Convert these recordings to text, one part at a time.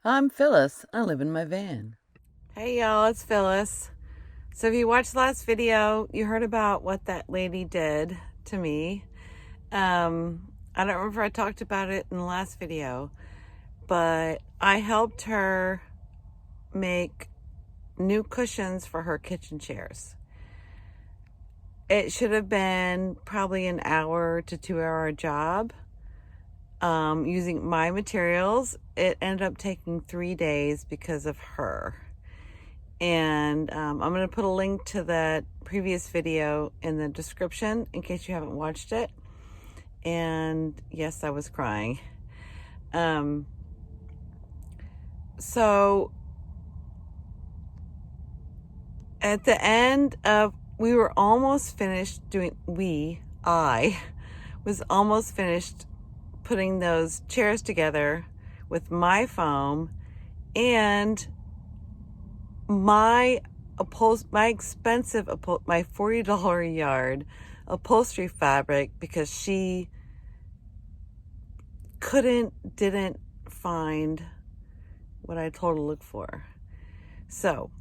I'm Phyllis. I live in my van. Hey y'all, it's Phyllis. So if you watched the last video, you heard about what that lady did to me. I don't remember if I talked about it in the last video, but I helped her make new cushions for her kitchen chairs. It should have been probably an hour to 2 hour job. Using my materials, it ended up taking 3 days because of her. And I'm going to put a link to that previous video in the description in case you haven't watched it. And yes, I was crying. So at the end of, we were almost finished doing, I was almost finished putting those chairs together with my foam and my expensive my $40 a yard upholstery fabric, because she didn't find what I told her to look for. So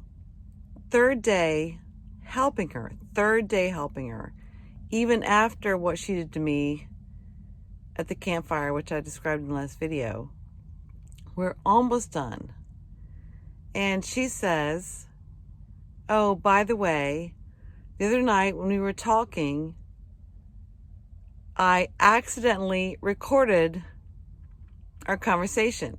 third day helping her, even after what she did to me at the campfire, which I described in the last video. We're almost done. And she says, oh, by the way, the other night when we were talking, I accidentally recorded our conversation.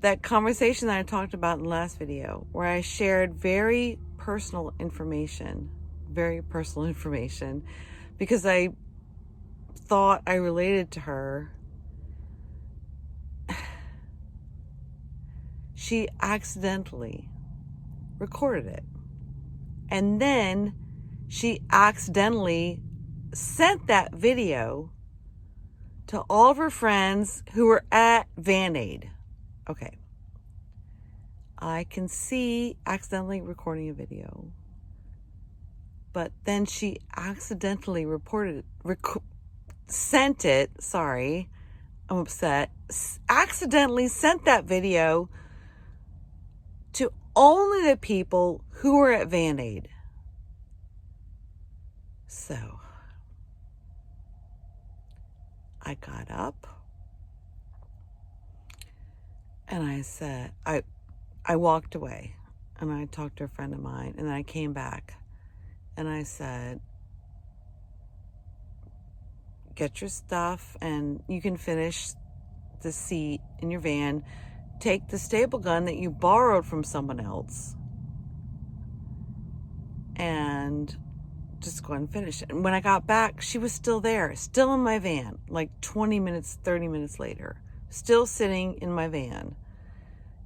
That conversation that I talked about in the last video, where I shared very personal information, because I thought I related to her. She accidentally recorded it. And then she accidentally sent that video to all of her friends who were at Van Aid. Okay. I can see accidentally recording a video. But then she accidentally sent it. Sorry, I'm upset. Accidentally sent that video to only the people who were at Van Aid. So I got up and I said, I walked away and I talked to a friend of mine, and then I came back and I said, get your stuff and you can finish the seat in your van. Take the staple gun that you borrowed from someone else and just go and finish it. And when I got back, she was still there, still in my van, like 20 minutes, 30 minutes later, still sitting in my van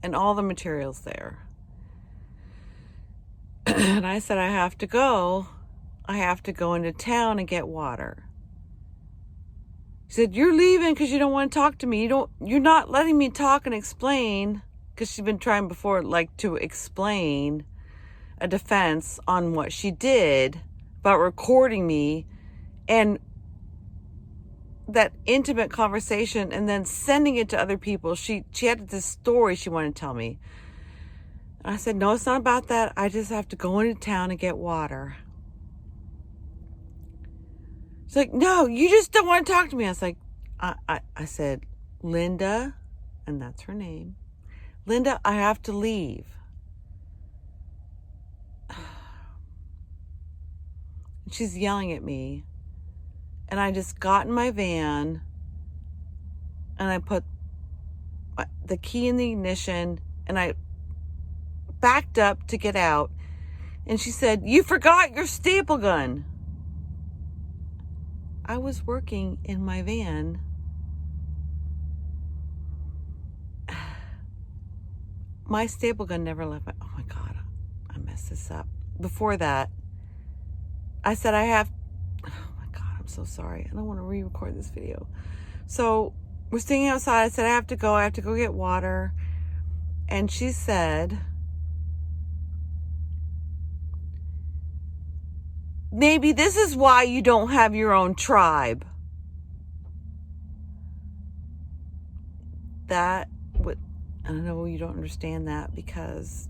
and all the materials there. And I said, I have to go into town and get water. She said, you're leaving because you don't want to talk to me. You're not letting me talk and explain, because she's been trying before, like, to explain a defense on what she did about recording me and that intimate conversation and then sending it to other people. She had this story she wanted to tell me. And I said, no, it's not about that. I just have to go into town and get water. She's like, no, you just don't want to talk to me. I was like, I said, Linda, and that's her name. Linda, I have to leave. She's yelling at me. And I just got in my van and I put the key in the ignition and I backed up to get out. And she said, you forgot your staple gun. I was working in my van. My staple gun never left oh my God, I messed this up. Before that, I said, oh my God, I'm so sorry. I don't want to re-record this video. So we're standing outside. I said, I have to go get water. And she said, maybe this is why you don't have your own tribe. that would, I don't know, you don't understand that because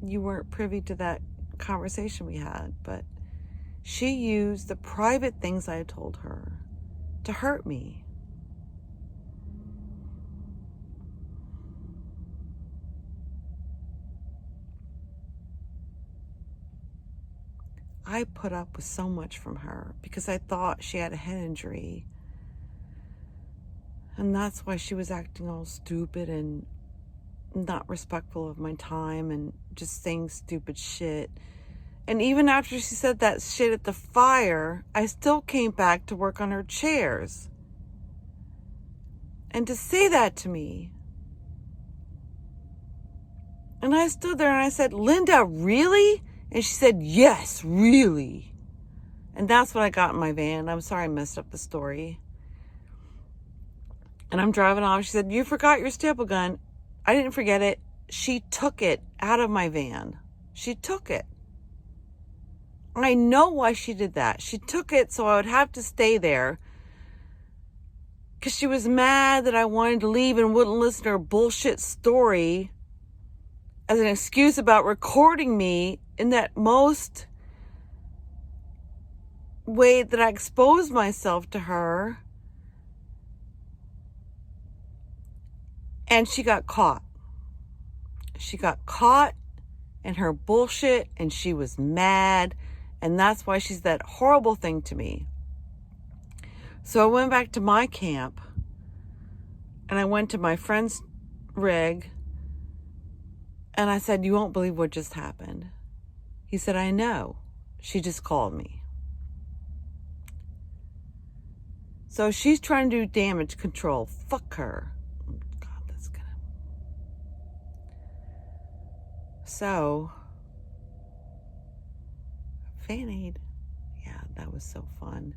you weren't privy to that conversation we had, but she used the private things I told her to hurt me. I put up with so much from her because I thought she had a head injury. And that's why she was acting all stupid and not respectful of my time and just saying stupid shit. And even after she said that shit at the fire, I still came back to work on her chairs. And to say that to me. And I stood there and I said, Linda, really? And she said, yes, really. And that's what I got in my van. I'm sorry I messed up the story. And I'm driving off. She said, you forgot your staple gun. I didn't forget it. She took it out of my van. She took it. I know why she did that. She took it so I would have to stay there because she was mad that I wanted to leave and wouldn't listen to her bullshit story as an excuse about recording me in that most way that I exposed myself to her. And she got caught. She got caught in her bullshit and she was mad. And that's why she's that horrible thing to me. So I went back to my camp and I went to my friend's rig and I said, you won't believe what just happened. He said, I know. She just called me. So she's trying to do damage control. Fuck her. God, that's gonna. So, Fan Aid. Yeah, that was so fun.